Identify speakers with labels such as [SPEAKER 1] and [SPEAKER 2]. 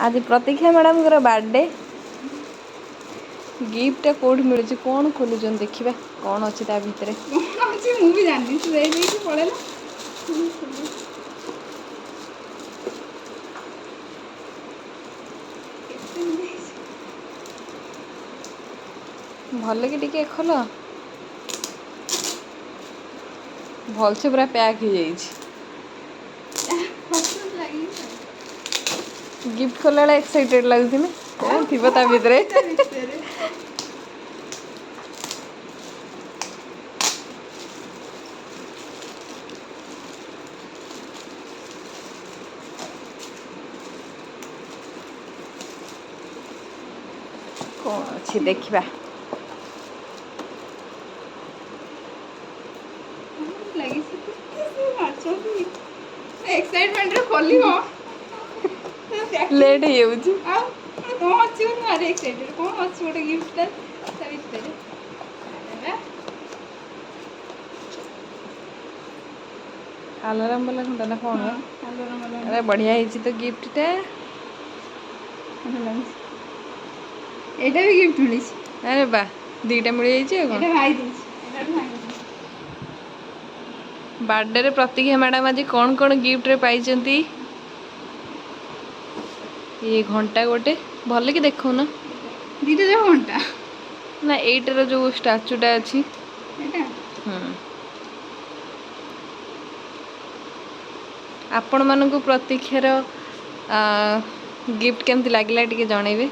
[SPEAKER 1] आज प्रतीक्षा madam birthday gift Kaut मिलूँ कौन खोलुन देखा कौन अच्छी ता भितर
[SPEAKER 2] मुझे जानी पड़ेगा
[SPEAKER 1] भल कि टिके खोल भलसे पूरा पैक हो जाइए गिफ्ट खोला बेला एक्साइटेड लगुच कौन थी ता भितर कौन अच्छी देखा
[SPEAKER 2] एक्साइटमेंट रे खोली हो
[SPEAKER 1] लेट हो
[SPEAKER 2] कौन अच्छी भारी एक्साइटेड कौन अच्छी गोटे गिफ्ट
[SPEAKER 1] अलाराम वाला घंटा ना कौन अरे बढ़िया ही तो गिफ्ट
[SPEAKER 2] एटा भी गिफ्ट मिली
[SPEAKER 1] अरे बा दीटा मिल जाइए बर्थडे रे प्रतीक्षा मैडम आज कौन कौन गिफ्ट रे पाई ये घंटा गोटे भल कि देखो ना
[SPEAKER 2] दीटा जो घंटा
[SPEAKER 1] ना एटार जो स्टाचूटा अच्छी आपण मानक प्रतीक्षार गिफ्ट केमती लगे टे जनइबे।